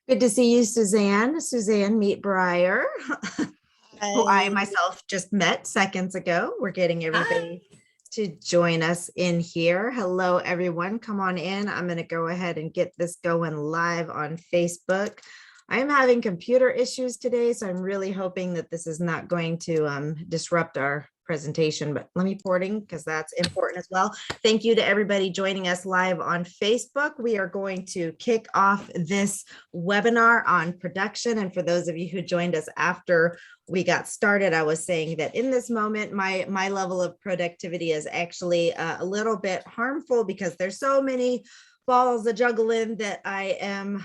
Good to see you, Suzanne. Suzanne, meet Briar, who I Hi. myself just met seconds ago. We're getting Hi. everybody to join us in here. Hello, everyone. Come on in. I'm going to go ahead and get this going live on Facebook. I am having computer issues today, so I'm really hoping that this is not going to disrupt our presentation, but let me porting because that's important as well. Thank you to everybody joining us live on Facebook. We are going to kick off this webinar on production. And for those of you who joined us after we got started, I was saying that in this moment, my level of productivity is actually a little bit harmful because there's so many balls to juggle in that I am,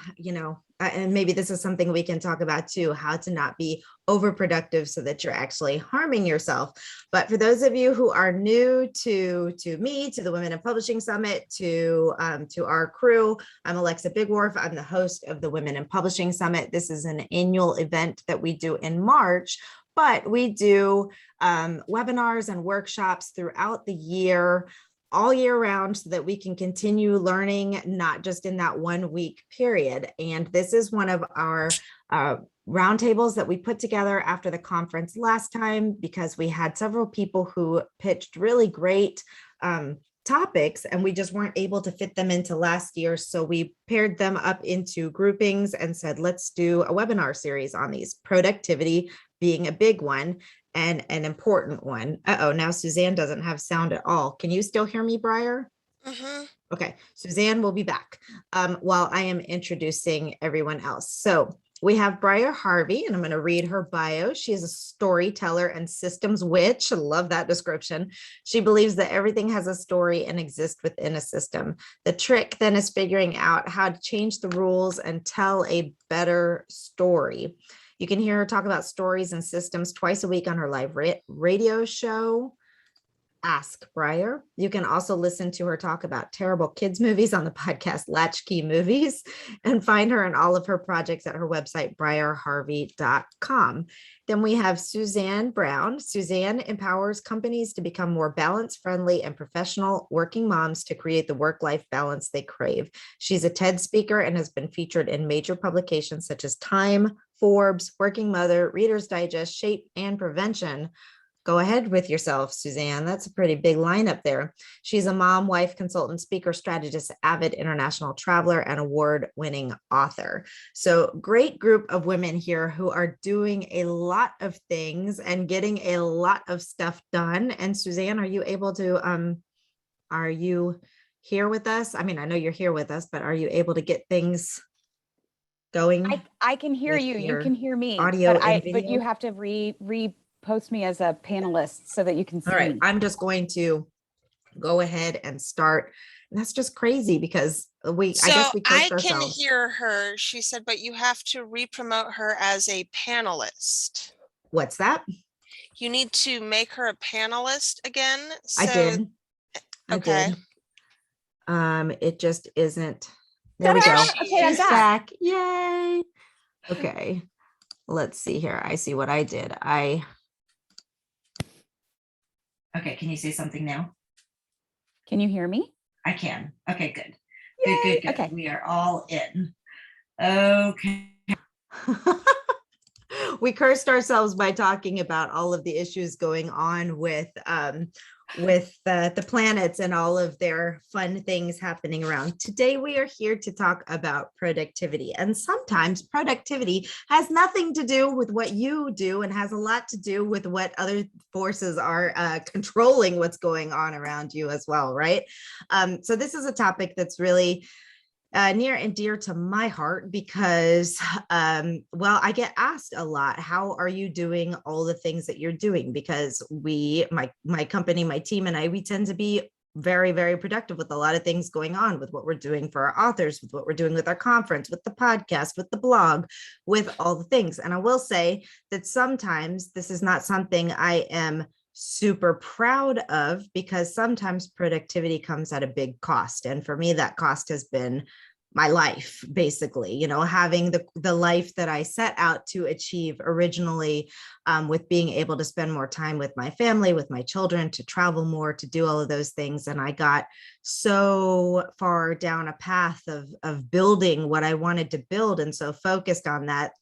and maybe this is something we can talk about too, how to not be overproductive so that you're actually harming yourself. But for those of you who are new to me, to the Women in Publishing Summit, to our crew, I'm Alexa Bigwharf. I'm the host of the Women in Publishing Summit. This is an annual event that we do in March, but we do webinars and workshops throughout the year, all year round, so that we can continue learning, not just in that 1 week period. And this is one of our roundtables that we put together after the conference last time, because we had several people who pitched really great topics and we just weren't able to fit them into last year. So we paired them up into groupings and said, let's do a webinar series on these, productivity being a big one and an important one. Uh-oh, now Suzanne doesn't have sound at all. Can you still hear me, Briar? Mm-hmm. Okay, Suzanne will be back while I am introducing everyone else. So we have Briar Harvey, and I'm going to read her bio. She is a storyteller and systems witch. I love that description. She believes that everything has a story and exists within a system. The trick then is figuring out how to change the rules and tell a better story. You can hear her talk about stories and systems twice a week on her live radio show, Ask Briar. You can also listen to her talk about terrible kids movies on the podcast Latchkey Movies, and find her and all of her projects at her website, briarharvey.com. Then we have Suzanne Brown. Suzanne empowers companies to become more balance friendly and professional working moms to create the work-life balance they crave. She's a TED speaker and has been featured in major publications such as Time, Forbes, Working Mother, Reader's Digest, Shape, and Prevention. Go ahead with yourself, Suzanne. That's a pretty big lineup there. She's a mom, wife, consultant, speaker, strategist, avid international traveler, and award-winning author. So great group of women here who are doing a lot of things and getting a lot of stuff done. And Suzanne, are you able to, are you here with us? I mean, I know you're here with us, but are you able to get things going? I can hear you. You can hear me. Audio and but video? you have to repost me as a panelist so that you can see All right, me. I'm just going to go ahead and start. And that's just crazy because I guess we cursed I can ourselves. hear her. She said, but you have to re-promote her as a panelist. What's that? You need to make her a panelist again. I did. Okay. It just isn't. There we go. Okay, I'm She's back. Yay. Okay. Let's see here. I see what I did. Okay, can you say something now? Can you hear me? I can. Okay, good. Yay. Good. Okay. We are all in. Okay. We cursed ourselves by talking about all of the issues going on with the planets and all of their fun things happening around. Today, we are here to talk about productivity. And sometimes productivity has nothing to do with what you do and has a lot to do with what other forces are controlling what's going on around you as well, right? So this is a topic that's really near and dear to my heart because, well, I get asked a lot, how are you doing all the things that you're doing? Because my company, my team and I, we tend to be very, very productive with a lot of things going on with what we're doing for our authors, with what we're doing with our conference, with the podcast, with the blog, with all the things. And I will say that sometimes this is not something I am super proud of because sometimes productivity comes at a big cost. And for me, that cost has been my life, basically, you know, having the life that I set out to achieve originally, with being able to spend more time with my family, with my children, to travel more, to do all of those things. And I got so far down a path of building what I wanted to build, and so focused on that,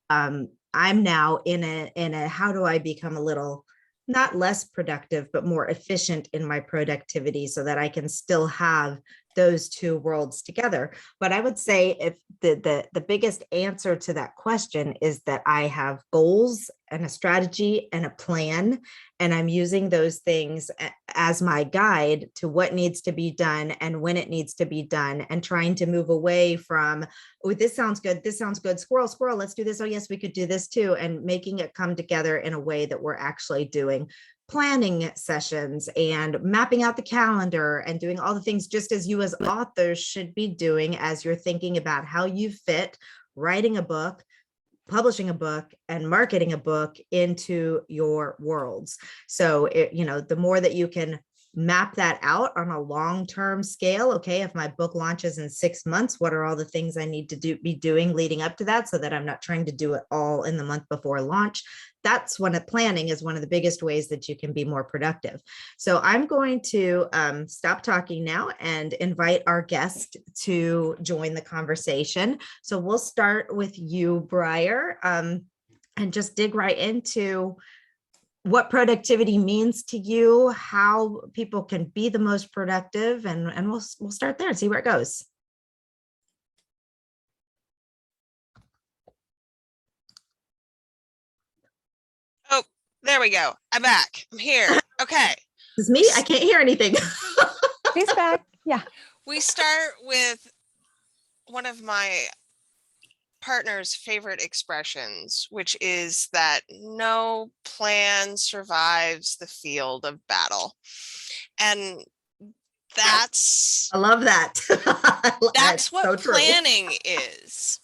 I'm now in a how do I become a little, not less productive, but more efficient in my productivity, so that I can still have those two worlds together. But I would say, if the biggest answer to that question is that I have goals and a strategy and a plan, and I'm using those things as my guide to what needs to be done and when it needs to be done, and trying to move away from, oh, this sounds good, squirrel, let's do this, oh yes, we could do this too, and making it come together in a way that we're actually doing planning sessions and mapping out the calendar and doing all the things, just as you as authors should be doing as you're thinking about how you fit writing a book, publishing a book, and marketing a book into your worlds. So, you know, the more that you can map that out on a long-term scale. Okay, if my book launches in 6 months, what are all the things I need to be doing leading up to that, so that I'm not trying to do it all in the month before launch? That's when planning is one of the biggest ways that you can be more productive. So I'm going to stop talking now and invite our guest to join the conversation. So we'll start with you, Briar, and just dig right into what productivity means to you, how people can be the most productive, and we'll start there and see where it goes. Oh, there we go. I'm back. I'm here. Okay. This is me. I can't hear anything. She's back. Yeah. We start with one of my partner's favorite expressions, which is that no plan survives the field of battle. And that's I love that. That's what so true. planning is.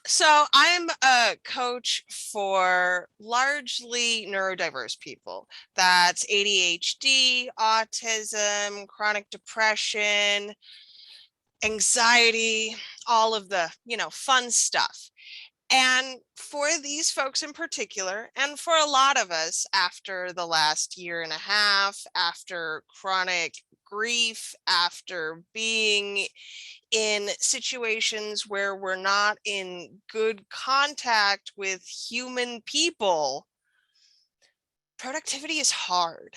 So I'm a coach for largely neurodiverse people. That's ADHD, autism, chronic depression, anxiety, all of the, fun stuff. And for these folks in particular, and for a lot of us after the last year and a half, after chronic grief, after being in situations where we're not in good contact with human people, productivity is hard.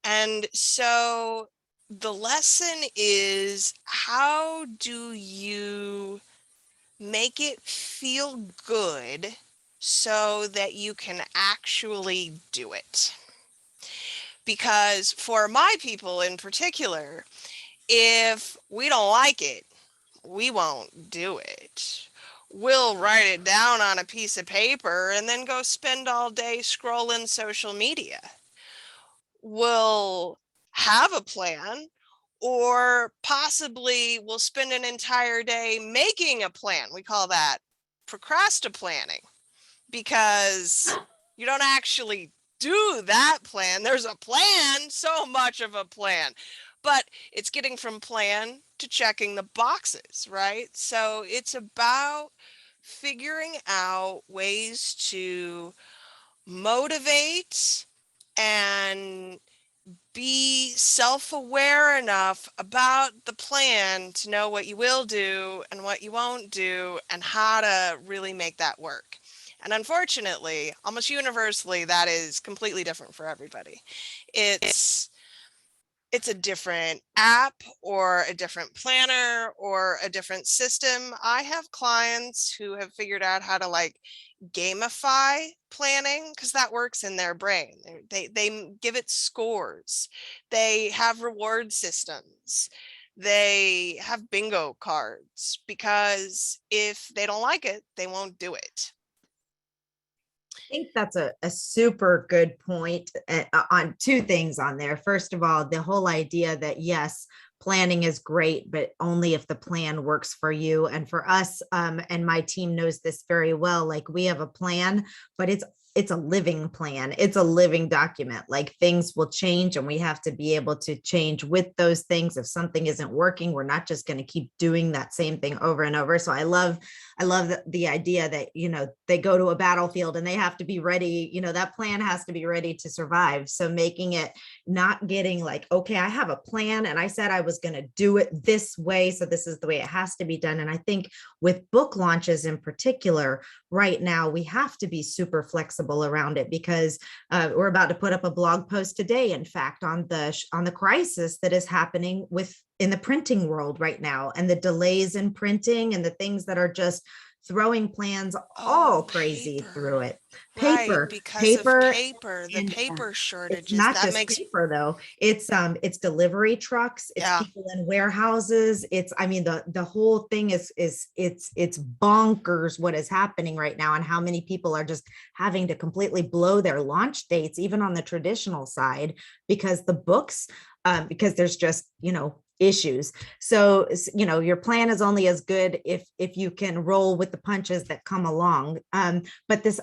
And so the lesson is, how do you make it feel good so that you can actually do it? Because for my people in particular, if we don't like it, we won't do it. We'll write it down on a piece of paper and then go spend all day scrolling social media. We'll have a plan, or possibly we'll spend an entire day making a plan. We call that procrastinating, because you don't actually do that plan. There's a plan, so much of a plan, but it's getting from plan to checking the boxes, right? So it's about figuring out ways to motivate and be self-aware enough about the plan to know what you will do and what you won't do, and how to really make that work. And unfortunately, almost universally, that is completely different for everybody. It's a different app or a different planner or a different system. I have clients who have figured out how to gamify planning, because that works in their brain. They give it scores. They have reward systems. They have bingo cards, because if they don't like it, they won't do it. I think that's a super good point on two things on there. First of all, the whole idea that yes, planning is great, but only if the plan works for you. And for us, and my team knows this very well, we have a plan, but it's it's a living plan. It's a living document. Like things will change and we have to be able to change with those things. If something isn't working, we're not just going to keep doing that same thing over and over. So I love the idea that, they go to a battlefield and they have to be ready, that plan has to be ready to survive. So making it not getting like, okay, I have a plan and I said I was going to do it this way. So this is the way it has to be done. And I think with book launches in particular, right now, we have to be super flexible around it because we're about to put up a blog post today, in fact, on the crisis that is happening in the printing world right now, and the delays in printing and the things that are just throwing plans all crazy through it. Right, Paper, because of paper, the and paper it's shortages. not That just makes, paper though. It's delivery trucks. It's yeah. people in warehouses. The whole thing is it's bonkers what is happening right now, and how many people are just having to completely blow their launch dates, even on the traditional side, because the books, because there's just, issues. So, your plan is only as good if you can roll with the punches that come along. But this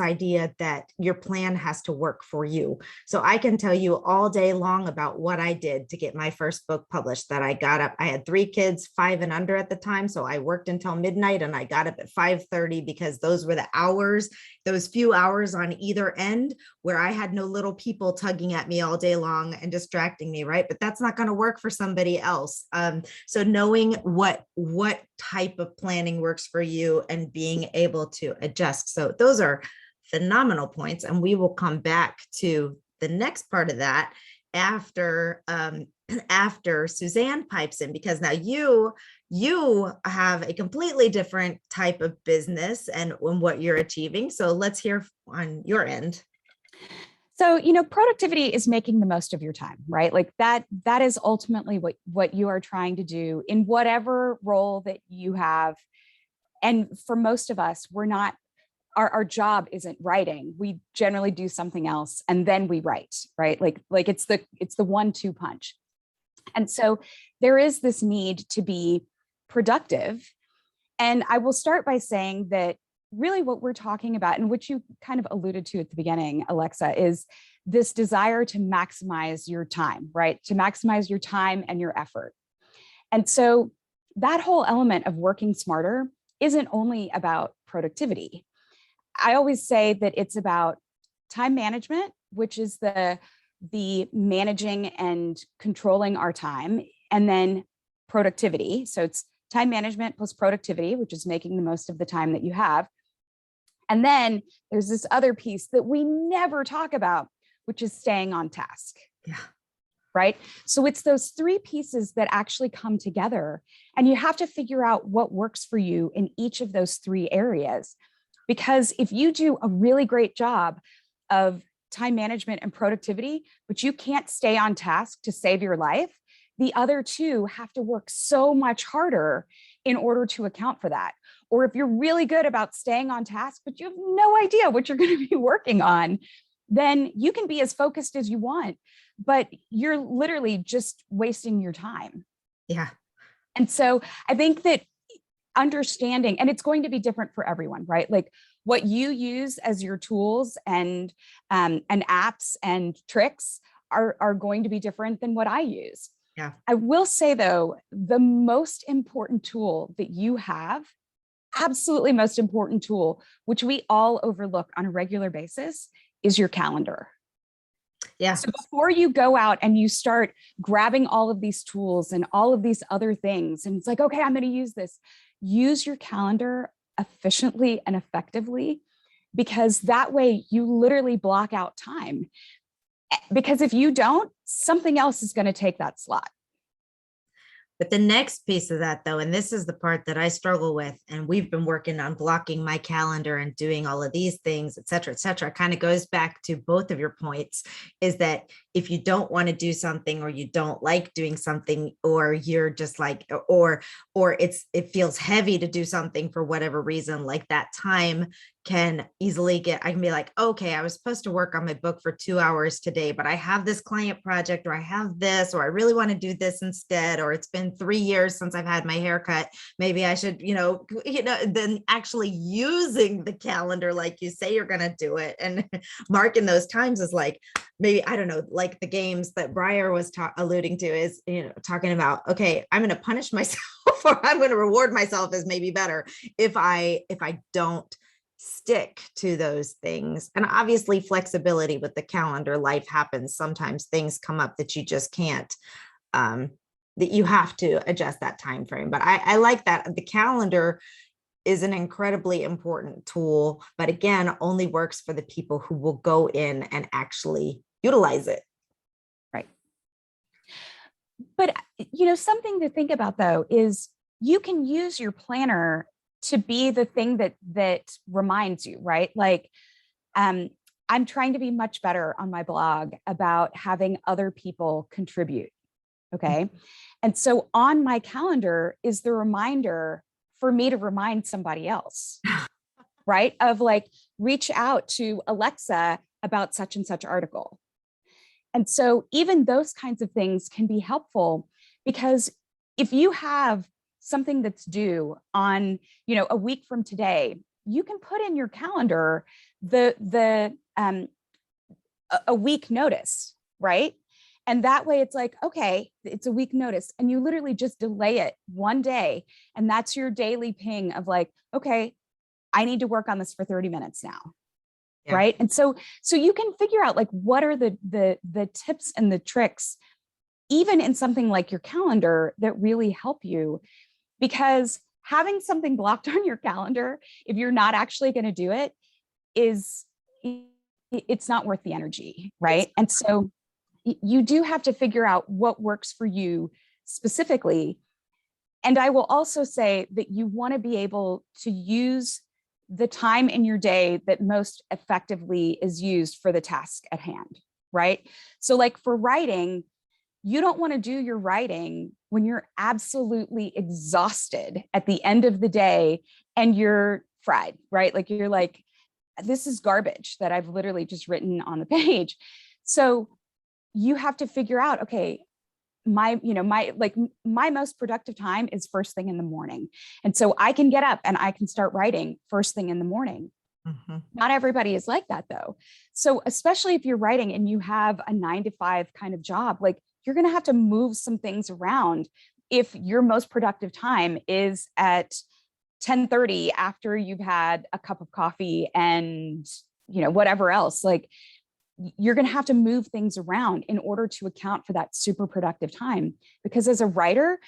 idea that your plan has to work for you. So I can tell you all day long about what I did to get my first book published. That I got up, I had 3 kids, 5 and under at the time. So I worked until midnight and I got up at 5:30 because those were the hours, those few hours on either end where I had no little people tugging at me all day long and distracting me, right? But that's not going to work for somebody else. So knowing what type of planning works for you and being able to adjust. So those are phenomenal points. And we will come back to the next part of that after Suzanne pipes in, because now you have a completely different type of business and what you're achieving. So let's hear on your end. So, productivity is making the most of your time, right? Like that is ultimately what you are trying to do in whatever role that you have. And for most of us, our job isn't writing. We generally do something else and then we write, right? Like it's the 1-2 punch. And so there is this need to be productive. And I will start by saying that really what we're talking about, and which you kind of alluded to at the beginning, Alexa, is this desire to maximize your time, right? To maximize your time and your effort. And so that whole element of working smarter isn't only about productivity. I always say that it's about time management, which is the managing and controlling our time, and then productivity. So it's time management plus productivity, which is making the most of the time that you have. And then there's this other piece that we never talk about, which is staying on task. Yeah. Right. So it's those 3 pieces that actually come together, and you have to figure out what works for you in each of those 3 areas. Because if you do a really great job of time management and productivity, but you can't stay on task to save your life, the other 2 have to work so much harder in order to account for that. Or if you're really good about staying on task, but you have no idea what you're going to be working on, then you can be as focused as you want, but you're literally just wasting your time. Yeah. And so I think that understanding, and it's going to be different for everyone, right? Like what you use as your tools and apps and tricks are going to be different than what I use. Yeah. I will say though, the most important tool that you have, absolutely most important tool, which we all overlook on a regular basis, is your calendar. Yeah. So before you go out and you start grabbing all of these tools and all of these other things, and it's like, okay, I'm going to use this, use your calendar efficiently and effectively, because that way you literally block out time. Because if you don't, something else is going to take that slot. But the next piece of that, though, and this is the part that I struggle with, and we've been working on blocking my calendar and doing all of these things, et cetera, kind of goes back to both of your points, is that if you don't want to do something, or you don't like doing something, or you're just like, or it feels heavy to do something for whatever reason, like that time can easily I can be like, okay, I was supposed to work on my book for 2 hours today, but I have this client project, or I have this, or I really want to do this instead, or it's been 3 years since I've had my haircut. Maybe I should, then actually using the calendar, like you say, you're going to do it. And marking those times is like, maybe, I don't know, like the games that Briar was alluding to is, talking about, okay, I'm going to punish myself or I'm going to reward myself is maybe better if I don't stick to those things. And obviously flexibility with the calendar, life happens. Sometimes things come up that you just can't, that you have to adjust that time frame. But I like that the calendar is an incredibly important tool, but again, only works for the people who will go in and actually utilize it. Right. But, something to think about though, is you can use your planner to be the thing that reminds you, right? Like, I'm trying to be much better on my blog about having other people contribute. Okay. And so on my calendar is the reminder for me to remind somebody else, right? Of like, reach out to Alexa about such and such article. And so even those kinds of things can be helpful, because if you have something that's due on, a week from today, you can put in your calendar a week notice, right? And that way it's like, okay, it's a week notice, and you literally just delay it one day. And that's your daily ping of like, okay, I need to work on this for 30 minutes now. Yeah. Right. And so you can figure out like, what are the tips and the tricks, even in something like your calendar, that really help you. Because having something blocked on your calendar, if you're not actually going to do it, it's not worth the energy, right? And so you do have to figure out what works for you specifically. And I will also say that you want to be able to use the time in your day that most effectively is used for the task at hand, right? So like for writing, you don't want to do your writing when you're absolutely exhausted at the end of the day and you're fried, right? Like you're like, this is garbage that I've literally just written on the page. So you have to figure out, okay, my most productive time is first thing in the morning. And so I can get up and I can start writing first thing in the morning. Mm-hmm. Not everybody is like that though. So especially if you're writing and you have a 9-to-5 kind of job, like you're going to have to move some things around if your most productive time is at 10:30 after you've had a cup of coffee and, whatever else. Like you're going to have to move things around in order to account for that super productive time. Because as a writer,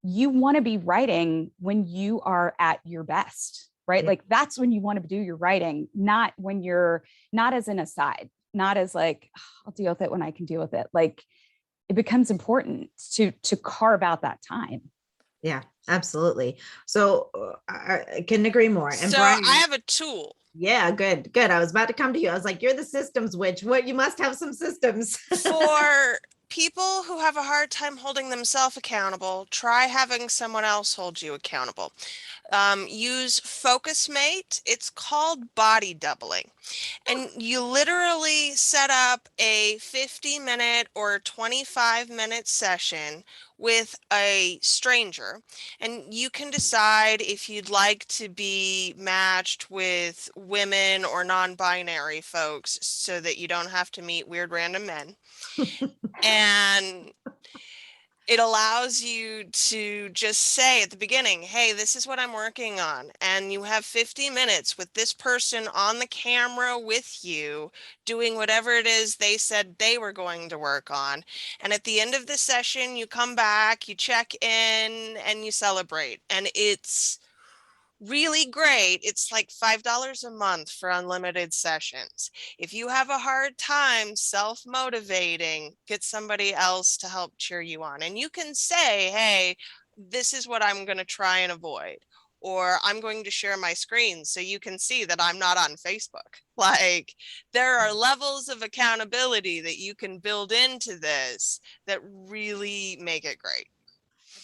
you want to be writing when you are at your best, right? Yeah. Like that's when you want to do your writing, not when you're not as an aside, not as like, oh, I'll deal with it when I can deal with it. Like it becomes important to carve out that time. Yeah, absolutely. So I couldn't agree more. And so Brian, I have a tool. Yeah, good. I was about to come to you. I was like, you're the systems witch. What? You must have some systems. For people who have a hard time holding themselves accountable, try having someone else hold you accountable. Use FocusMate. It's called body doubling. And you literally set up a 50-minute or 25-minute session with a stranger, and you can decide if you'd like to be matched with women or non-binary folks so that you don't have to meet weird random men. And it allows you to just say at the beginning, hey, this is what I'm working on. And you have 50 minutes with this person on the camera with you doing whatever it is they said they were going to work on. And at the end of the session, you come back, you check in, and you celebrate. And it's really great. It's like $5 a month for unlimited sessions. If you have a hard time self-motivating, get somebody else to help cheer you on. And you can say, hey, this is what I'm going to try and avoid, or I'm going to share my screen so you can see that I'm not on Facebook. Like there are levels of accountability that you can build into this that really make it great.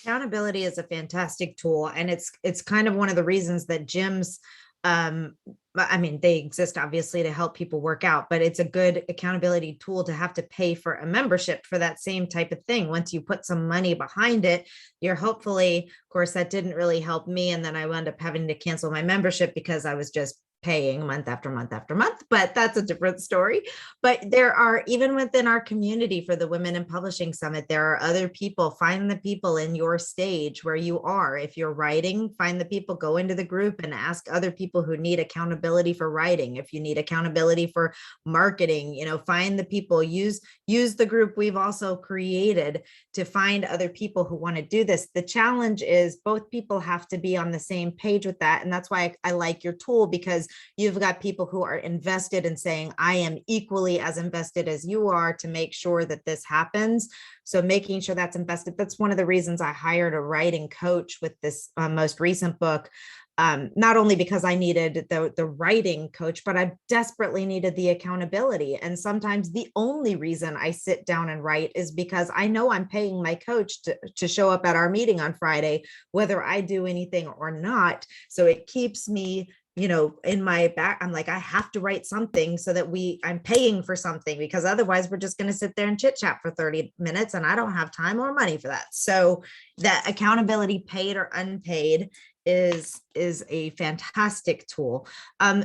Accountability is a fantastic tool, and it's kind of one of the reasons that gyms I mean, they exist obviously to help people work out, but it's a good accountability tool to have to pay for a membership for that same type of thing. Once you put some money behind it, you're hopefully, of course, that didn't really help me. And then I wound up having to cancel my membership because I was just paying month after month after month, but that's a different story. But there are, even within our community for the Women in Publishing Summit, there are other people. Find the people in your stage where you are. If you're writing, find the people, go into the group and ask other people who need accountability for writing. If you need accountability for marketing, find the people, use the group we've also created to find other people who want to do this. The challenge is both people have to be on the same page with that. And that's why I like your tool, because you've got people who are invested in saying, I am equally as invested as you are to make sure that this happens. So making sure that's invested. That's one of the reasons I hired a writing coach with this most recent book. Not only because I needed the writing coach, but I desperately needed the accountability. And sometimes the only reason I sit down and write is because I know I'm paying my coach to show up at our meeting on Friday, whether I do anything or not. So it keeps me in my back. I'm like, I have to write something so that I'm paying for something, because otherwise we're just going to sit there and chit chat for 30 minutes and I don't have time or money for that. So that accountability, paid or unpaid, is a fantastic tool.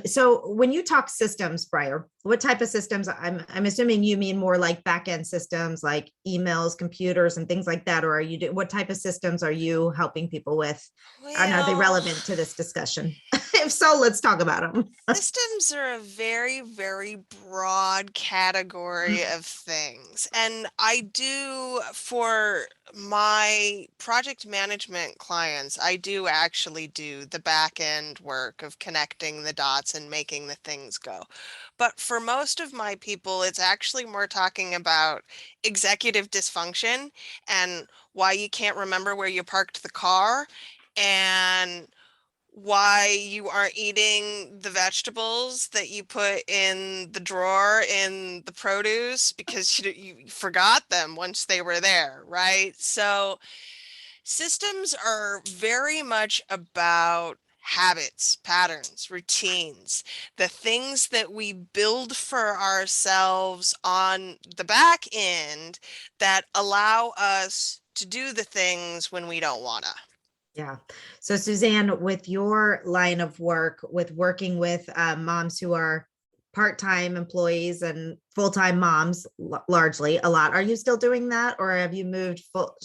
So when you talk systems, Briar, what type of systems? I'm assuming you mean more like back-end systems, like emails, computers, and things like that, or what type of systems are you helping people with? And are they relevant to this discussion? If so, let's talk about them. Systems are a very, very broad category of things. And I do, for my project management clients, I do actually do the back end work of connecting the dots and making the things go. But for most of my people, it's actually more talking about executive dysfunction and why you can't remember where you parked the car, and why you aren't eating the vegetables that you put in the drawer in the produce because you forgot them once they were there, right? So systems are very much about habits, patterns, routines, the things that we build for ourselves on the back end that allow us to do the things when we don't want to. Yeah. So Suzanne, with your line of work, with working with moms who are part-time employees and full-time moms, largely a lot, are you still doing that, or have you moved full?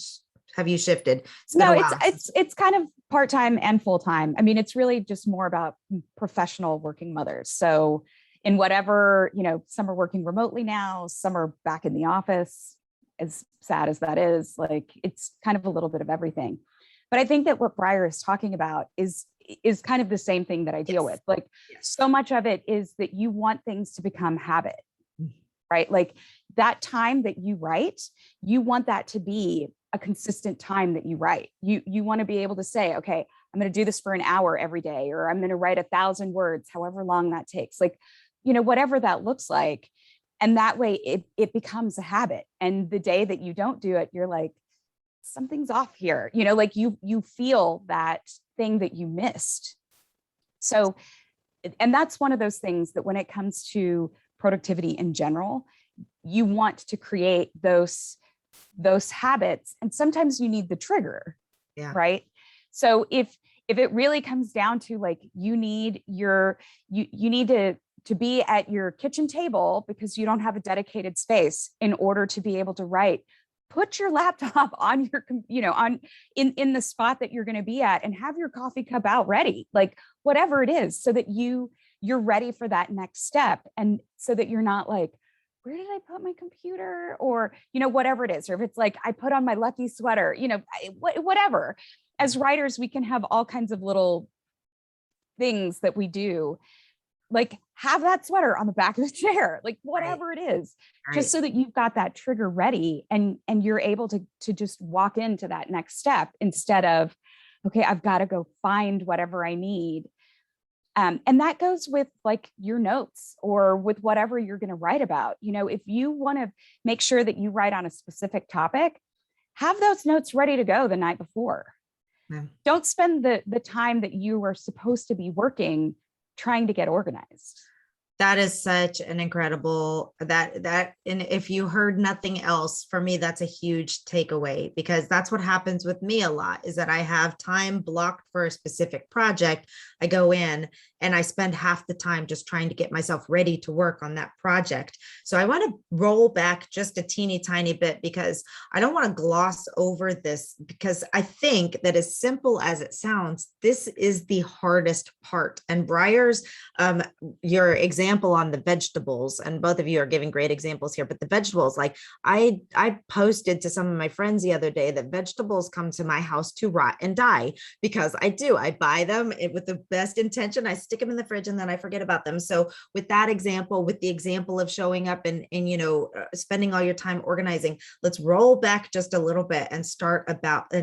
Have you shifted? No, it's kind of part-time and full-time. I mean, it's really just more about professional working mothers. So in whatever, some are working remotely now, some are back in the office, as sad as that is, like, it's kind of a little bit of everything. But I think that what Briar is talking about is kind of the same thing that I deal with. Like, so much of it is that you want things to become habit, right? Like that time that you write, you want that to be a consistent time that you write. You want to be able to say, okay, I'm going to do this for an hour every day, or I'm going to write 1,000 words, however long that takes, like, whatever that looks like. And that way it becomes a habit. And the day that you don't do it, you're like, something's off here, like you feel that thing that you missed. So, and that's one of those things that when it comes to productivity in general, you want to create those habits, and sometimes you need the trigger, right? So if it really comes down to like, you need to be at your kitchen table because you don't have a dedicated space in order to be able to write, put your laptop on your, in the spot that you're going to be at, and have your coffee cup out ready, like whatever it is, so that you're ready for that next step. And so that you're not like, where did I put my computer? Or, whatever it is, or if it's like, I put on my lucky sweater, whatever. As writers, we can have all kinds of little things that we do, like have that sweater on the back of the chair, like whatever it is, just so that you've got that trigger ready, and you're able to just walk into that next step instead of, okay, I've got to go find whatever I need. And that goes with like your notes, or with whatever you're going to write about. If you want to make sure that you write on a specific topic, have those notes ready to go the night before. Don't spend the time that you are supposed to be working trying to get organized. That is such an incredible and if you heard nothing else, for me, that's a huge takeaway, because that's what happens with me a lot, is that I have time blocked for a specific project. I go in and I spend half the time just trying to get myself ready to work on that project. So I want to roll back just a teeny tiny bit, because I don't want to gloss over this, because I think that, as simple as it sounds, this is the hardest part. And Briar's, your example on the vegetables, and both of you are giving great examples here, but the vegetables, like I posted to some of my friends the other day that vegetables come to my house to rot and die, because I buy them with the best intention. I stick them in the fridge and then I forget about them. So with that example, with the example of showing up and spending all your time organizing, let's roll back just a little bit and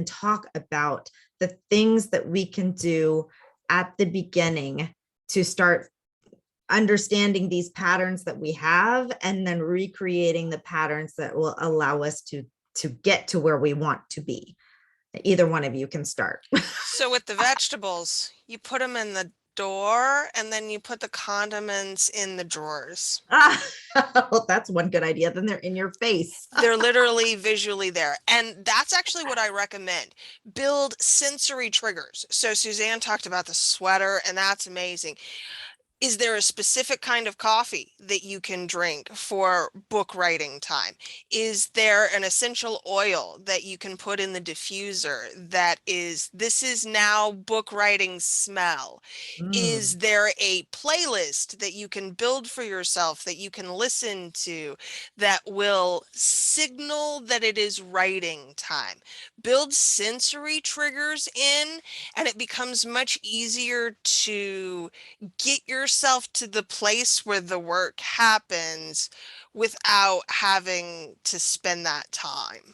talk about the things that we can do at the beginning to start understanding these patterns that we have, and then recreating the patterns that will allow us to get to where we want to be. Either one of you can start. So with the vegetables, you put them in the door, and then you put the condiments in the drawers. Well, that's one good idea. Then they're in your face. They're literally visually there. And that's actually what I recommend. Build sensory triggers. So Suzanne talked about the sweater, and that's amazing. Is there a specific kind of coffee that you can drink for book writing time? Is there an essential oil that you can put in the diffuser this is now book writing smell? Is there a playlist that you can build for yourself that you can listen to that will signal that it is writing time? Build sensory triggers in, and it becomes much easier to get yourself to the place where the work happens without having to spend that time.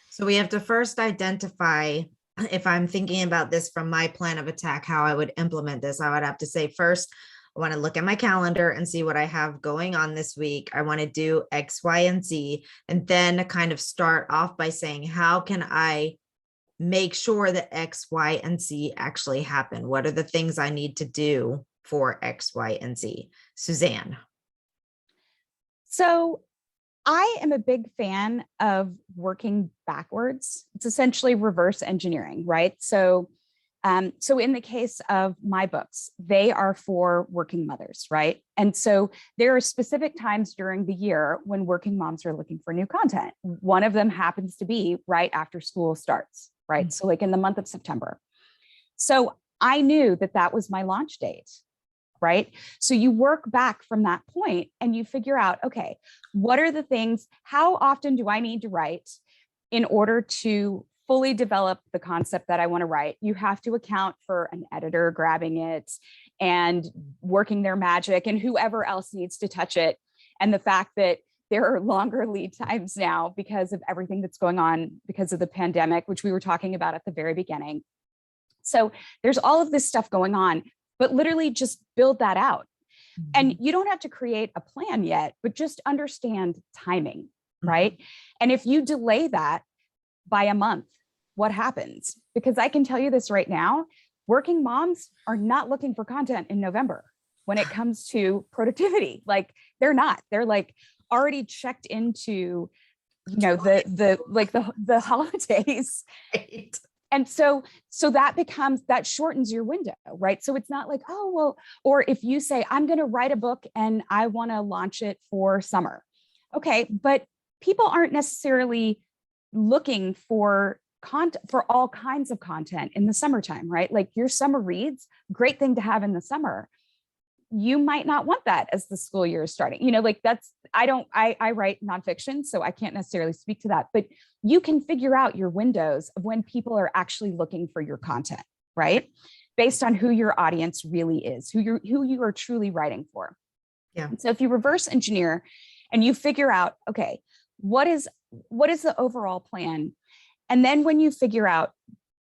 So we have to first identify, if I'm thinking about this from my plan of attack, how I would implement this. I would have to say, first, I want to look at my calendar and see what I have going on this week. I want to do X, Y, and Z, and then kind of start off by saying, how can I make sure that X, Y, and Z actually happen? What are the things I need to do for X, Y, and Z? Suzanne. So I am a big fan of working backwards. It's essentially reverse engineering, right? So in the case of my books, they are for working mothers, right? And so there are specific times during the year when working moms are looking for new content. One of them happens to be right after school starts, right? So like in the month of September. So I knew that that was my launch date, right? So you work back from that point and you figure out, okay, what are the things, how often do I need to write in order to fully develop the concept that I want to write? You have to account for an editor grabbing it and working their magic, and whoever else needs to touch it. And the fact that there are longer lead times now because of everything that's going on because of the pandemic, which we were talking about at the very beginning. So there's all of this stuff going on, but literally just build that out. Mm-hmm. And you don't have to create a plan yet, but just understand timing, right? Mm-hmm. And if you delay that by a month, what happens? Because I can tell you this right now, working moms are not looking for content in November when it comes to productivity. Like they're not, they're like already checked into, the holidays. Right. And so that shortens your window, right? So it's not like, oh, well, or if you say, I'm going to write a book and I want to launch it for summer. Okay. But people aren't necessarily looking for all kinds of content in the summertime, right? Like your summer reads, great thing to have in the summer. You might not want that as the school year is starting. I write nonfiction, so I can't necessarily speak to that, but you can figure out your windows of when people are actually looking for your content, right? Based on who your audience really is, who you are truly writing for. Yeah. And so if you reverse engineer and you figure out, okay, what is the overall plan? And then when you figure out,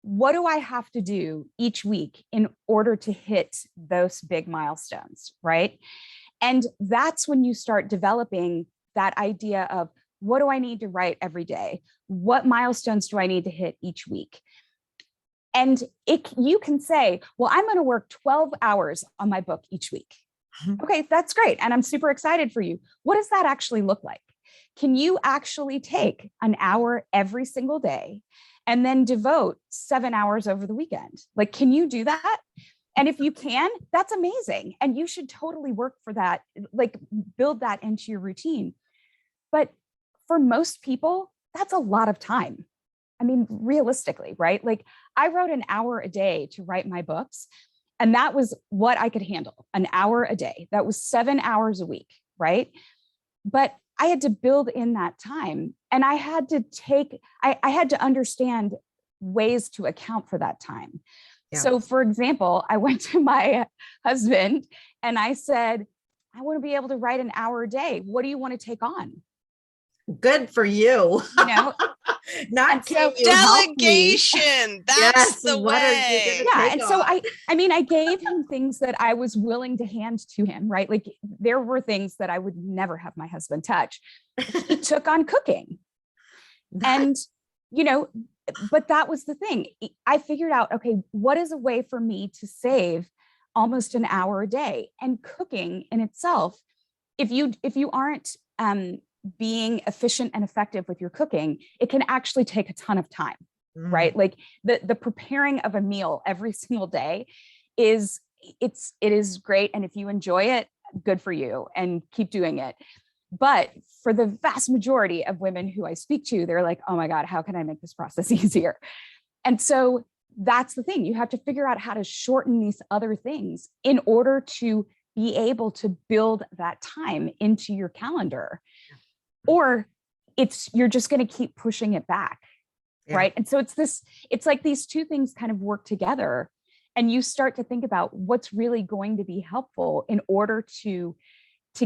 what do I have to do each week in order to hit those big milestones, right? And that's when you start developing that idea of, what do I need to write every day? What milestones do I need to hit each week? And you can say, well, I'm going to work 12 hours on my book each week. Okay, that's great. And I'm super excited for you. What does that actually look like? Can you actually take an hour every single day and then devote 7 hours over the weekend? Like, can you do that? And if you can, that's amazing. And you should totally work for that, like build that into your routine. But for most people, that's a lot of time. I mean, realistically, right? Like I wrote an hour a day to write my books. And that was what I could handle, an hour a day. That was 7 hours a week, right? But I had to build in that time. And I had to I had to understand ways to account for that time. Yeah. So for example, I went to my husband and I said, I want to be able to write an hour a day. What do you want to take on? Good for you. You know, not so delegation. That's yes, the way. Yeah. And so I mean, I gave him things that I was willing to hand to him, right? Like there were things that I would never have my husband touch. He took on cooking. And, you know, but that was the thing. I figured out, okay, what is a way for me to save almost an hour a day? And cooking in itself, if you aren't being efficient and effective with your cooking, it can actually take a ton of time, right? Like the preparing of a meal every single day it is great. And if you enjoy it, good for you and keep doing it. But for the vast majority of women who I speak to, they're like, oh my God, how can I make this process easier? And so that's the thing. You have to figure out how to shorten these other things in order to be able to build that time into your calendar. Or you're just going to keep pushing it back. Yeah. Right. And so it's like these two things kind of work together, and you start to think about what's really going to be helpful in order to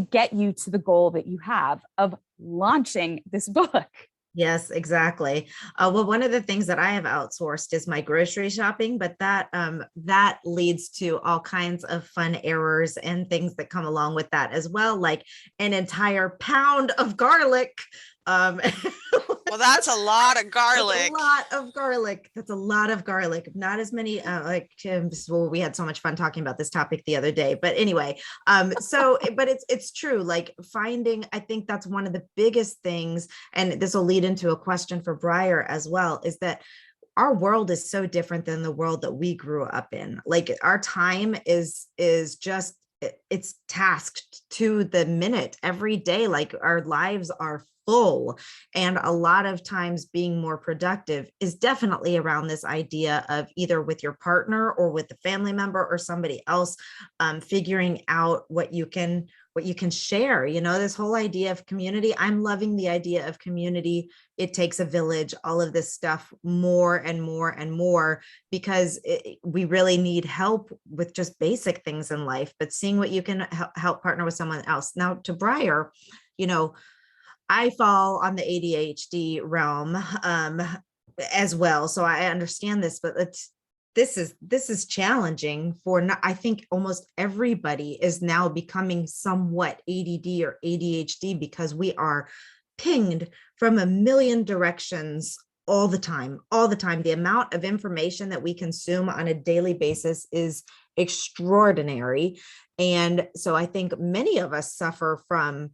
get you to the goal that you have of launching this book. Yes, exactly. Well, one of the things that I have outsourced is my grocery shopping, but that leads to all kinds of fun errors and things that come along with that as well, like an entire pound of garlic. Well, that's a lot of garlic. That's a lot of garlic. That's a lot of garlic. Not as many well, we had so much fun talking about this topic the other day. But anyway, but it's true. Like finding, I think that's one of the biggest things, and this will lead into a question for Briar as well, is that our world is so different than the world that we grew up in. Like our time is just, it's tasked to the minute every day. Like our lives are full, and a lot of times being more productive is definitely around this idea of either with your partner or with a family member or somebody else, figuring out what you can share. You know, this whole idea of community. I'm loving the idea of community. It takes a village, all of this stuff more and more and more, because we really need help with just basic things in life, but seeing what you can help partner with someone else. Now to Briar, you know, I fall on the ADHD realm as well. So I understand this, but this is challenging for I think almost everybody is now becoming somewhat ADD or ADHD, because we are pinged from a million directions all the time. The amount of information that we consume on a daily basis is extraordinary. And so I think many of us suffer from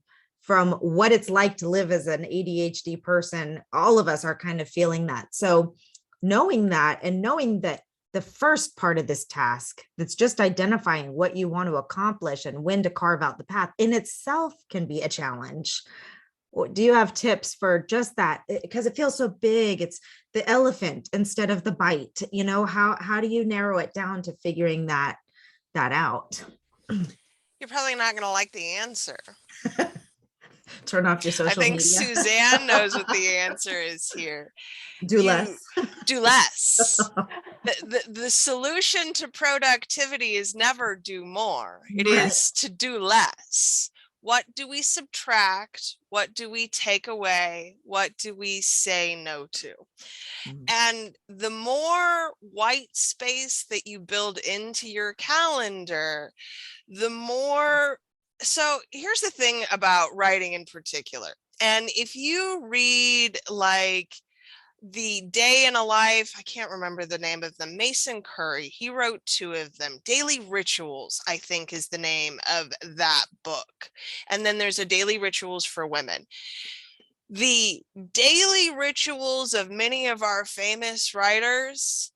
what it's like to live as an ADHD person. All of us are kind of feeling that. So knowing that, and knowing that the first part of this task, that's just identifying what you want to accomplish and when to carve out the path, in itself can be a challenge. Do you have tips for just that? Because it feels so big. It's the elephant instead of the bite. You know, how do you narrow it down to figuring that out? You're probably not going to like the answer. Turn off your social media. I think Suzanne knows what the answer is here. Do less. Do less. The solution to productivity is never do more. It is to do less. What do we subtract? What do we take away? What do we say no to? And the more white space that you build into your calendar, the more. So here's the thing about writing in particular. And if you read like the day in a life, I can't remember the name of them, Mason Curry, he wrote 2 of them. Daily Rituals, I think, is the name of that book. And then there's a Daily Rituals for Women. The daily rituals of many of our famous writers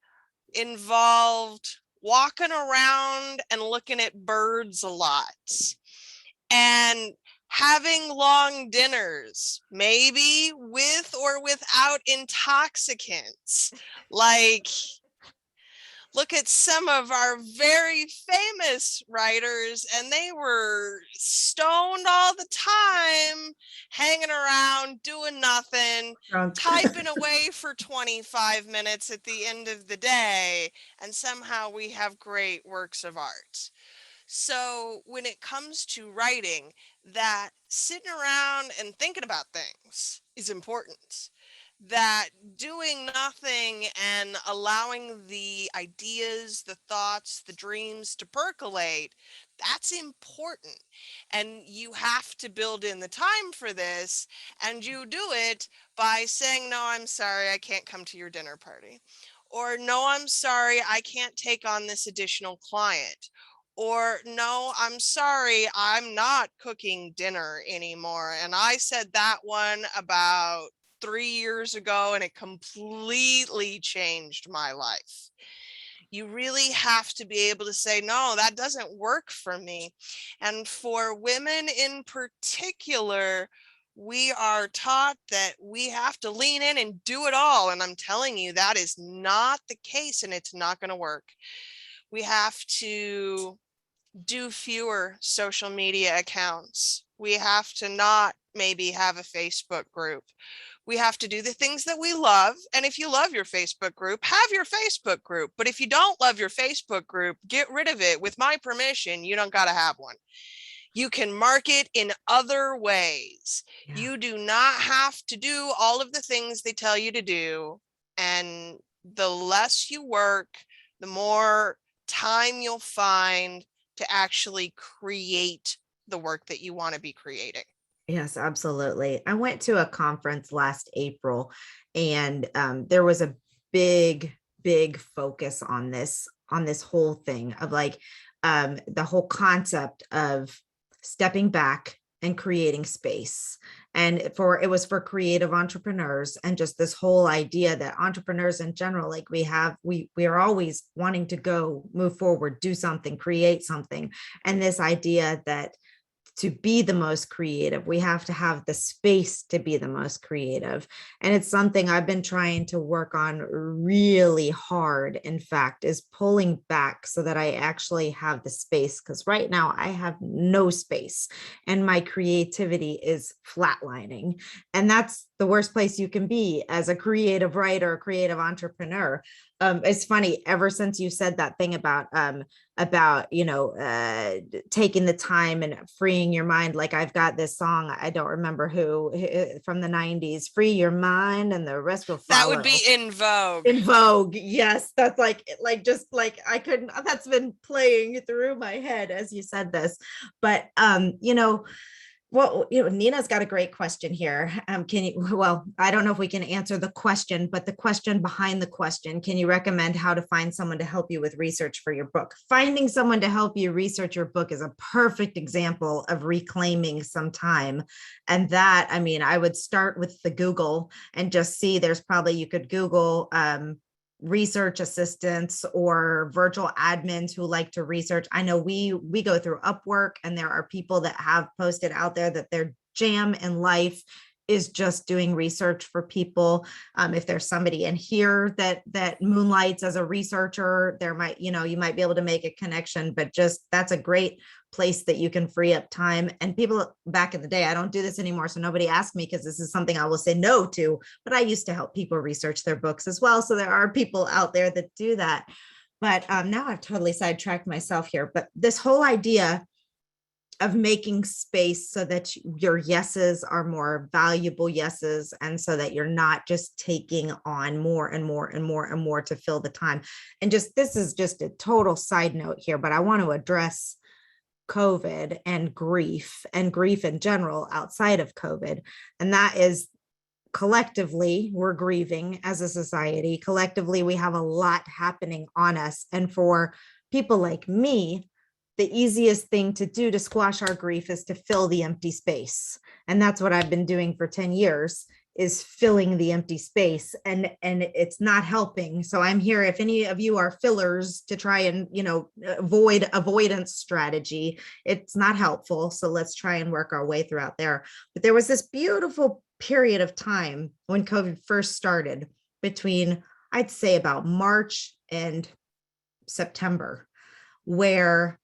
involved walking around and looking at birds a lot, and having long dinners, maybe with or without intoxicants. Like, look at some of our very famous writers, and they were stoned all the time, hanging around, doing nothing, Drunk. typing away for 25 minutes at the end of the day, and somehow we have great works of art. So when it comes to writing, that sitting around and thinking about things is important. That doing nothing and allowing the ideas, the thoughts, the dreams to percolate, that's important. And you have to build in the time for this. And you do it by saying, no, I'm sorry, I can't come to your dinner party. Or no, I'm sorry, I can't take on this additional client. Or no, I'm sorry, I'm not cooking dinner anymore. And I said that one about 3 years ago, and it completely changed my life. You really have to be able to say, no, that doesn't work for me. And for women in particular, we are taught that we have to lean in and do it all. And I'm telling you, that is not the case, and it's not going to work. We have to do fewer social media accounts. We have to not maybe have a Facebook group. We have to do the things that we love. And if you love your Facebook group, have your Facebook group. But if you don't love your Facebook group, get rid of it. With my permission, you don't got to have one. You can market in other ways. Yeah. You do not have to do all of the things they tell you to do. And the less you work, the more time you'll find to actually create the work that you want to be creating. Yes, absolutely. I went to a conference last April, and there was a big focus on this whole thing of like the whole concept of stepping back and creating space. And it was for creative entrepreneurs, and just this whole idea that entrepreneurs in general, like we are always wanting to move forward, do something, create something. And this idea that to be the most creative, we have to have the space to be the most creative. And it's something I've been trying to work on really hard, in fact, is pulling back so that I actually have the space. Because right now I have no space and my creativity is flatlining. And that's the worst place you can be as a creative writer, creative entrepreneur. It's funny, ever since you said that thing about taking the time and freeing your mind. Like, I've got this song, I don't remember who, from the 90s, free your mind and the rest will follow. That would be In Vogue. In Vogue. Yes. That's just I couldn't, that's been playing through my head as you said this, but well, Nina's got a great question here. I don't know if we can answer the question, but the question behind the question, can you recommend how to find someone to help you with research for your book? Finding someone to help you research your book is a perfect example of reclaiming some time. And that, I would start with the Google and just see, you could Google, research assistants or virtual admins who like to research. I know we go through Upwork, and there are people that have posted out there that their jam in life is just doing research for people. If there's somebody in here that moonlights as a researcher, there might, you might be able to make a connection, but just that's a great place that you can free up time. And people back in the day, I don't do this anymore, so nobody asked me because this is something I will say no to, but I used to help people research their books as well. So there are people out there that do that. But now I've totally sidetracked myself here. But this whole idea of making space so that your yeses are more valuable yeses, and so that you're not just taking on more and more and more and more to fill the time. And this is just a total side note here, but I want to address COVID and grief in general outside of COVID. And that is collectively, we're grieving as a society. Collectively, we have a lot happening on us. And for people like me, the easiest thing to do to squash our grief is to fill the empty space. And that's what I've been doing for 10 years, is filling the empty space, and it's not helping. So I'm here if any of you are fillers to try and, avoidance strategy, it's not helpful. So let's try and work our way throughout there. But there was this beautiful period of time when COVID first started, between, I'd say, about March and September, where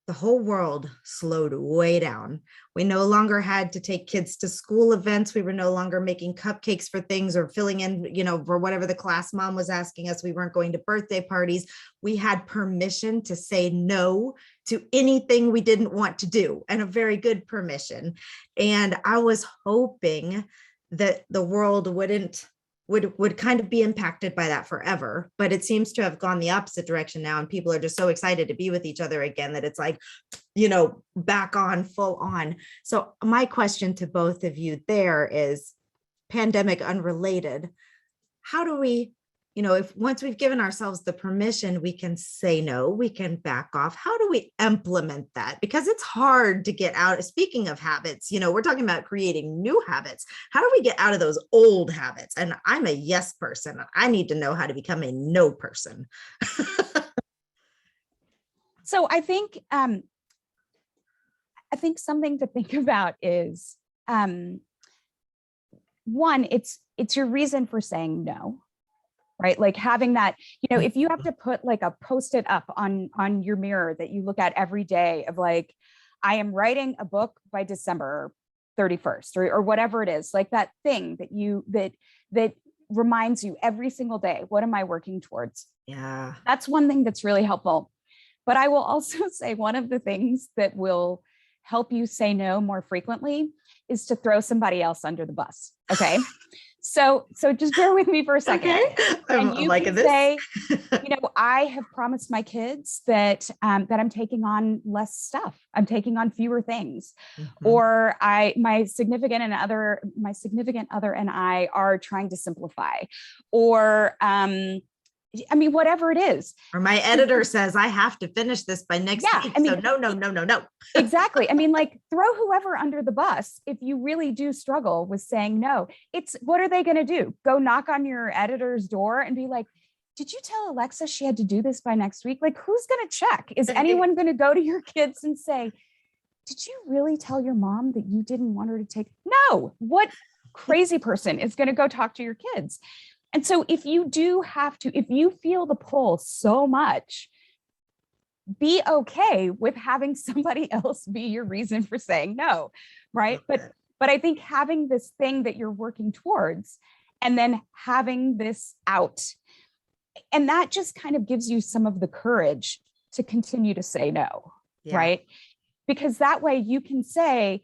the whole world slowed way down. We no longer had to take kids to school events. We were no longer making cupcakes for things or filling in, for whatever the class mom was asking us. We weren't going to birthday parties. We had permission to say no to anything we didn't want to do, and a very good permission. And I was hoping that the world would kind of be impacted by that forever, but it seems to have gone the opposite direction now, and people are just so excited to be with each other again that it's like, back on, full on. So my question to both of you there is, pandemic unrelated, how do we, if once we've given ourselves the permission, we can say no, we can back off. How do we implement that? Because it's hard to get out. Speaking of habits, we're talking about creating new habits. How do we get out of those old habits? And I'm a yes person. I need to know how to become a no person. So I think something to think about is, one, it's your reason for saying no. Right? Like having that, if you have to put like a Post-it up on your mirror that you look at every day of like, I am writing a book by December 31st or whatever it is, like that thing that reminds you every single day, what am I working towards? Yeah. That's one thing that's really helpful. But I will also say one of the things that will help you say no more frequently is to throw somebody else under the bus. Okay. So just bear with me for a second. Okay. And you can say, I have promised my kids that I'm taking on less stuff. I'm taking on fewer things. Mm-hmm. Or my significant other and I are trying to simplify. Or whatever it is. Or my editor says I have to finish this by next week. So no. Exactly. Throw whoever under the bus if you really do struggle with saying no. It's, what are they going to do? Go knock on your editor's door and be like, did you tell Alexa she had to do this by next week? Like, who's going to check? Is anyone going to go to your kids and say, did you really tell your mom that you didn't want her to take? No. What crazy person is going to go talk to your kids? And so if you feel the pull so much, be okay with having somebody else be your reason for saying no, right? But I think having this thing that you're working towards and then having this out, and that just kind of gives you some of the courage to continue to say no, right? Because that way you can say,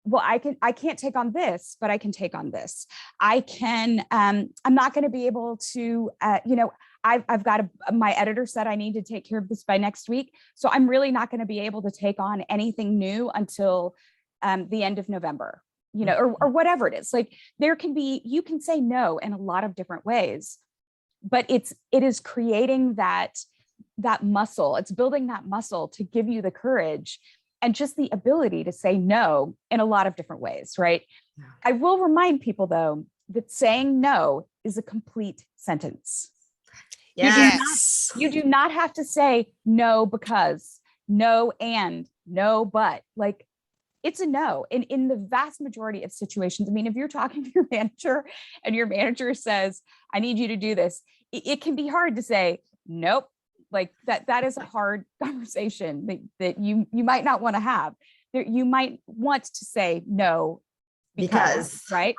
well, I can't take on this, but I can take on this. I can, I'm not going to be able to, I've got my editor said I need to take care of this by next week. So I'm really not going to be able to take on anything new until the end of November, or whatever it is. Like you can say no in a lot of different ways, but it is creating that muscle. It's building that muscle to give you the courage and just the ability to say no in a lot of different ways, right? Yeah. I will remind people, though, that saying no is a complete sentence. Yes. You do not have to say no because, no and, no but. Like, it's a no. And in the vast majority of situations, if you're talking to your manager and your manager says, I need you to do this, it can be hard to say, nope. Like that is a hard conversation that you might not want to have. You might want to say no because right?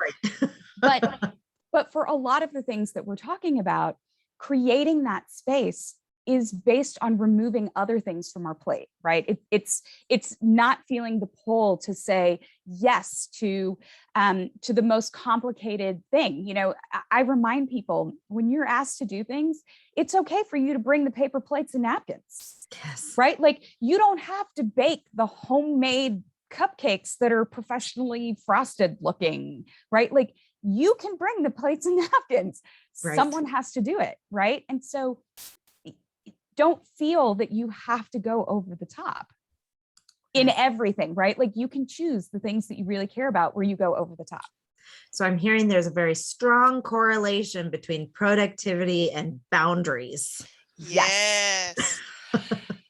But for a lot of the things that we're talking about, creating that space is based on removing other things from our plate, right? It's not feeling the pull to say yes to the most complicated thing. I remind people, when you're asked to do things, it's okay for you to bring the paper plates and napkins. Yes. Right? Like, you don't have to bake the homemade cupcakes that are professionally frosted looking, right? Like, you can bring the plates and napkins. Right. Someone has to do it, right? And so don't feel that you have to go over the top in everything, right? Like you can choose the things that you really care about where you go over the top. So I'm hearing there's a very strong correlation between productivity and boundaries. Yes.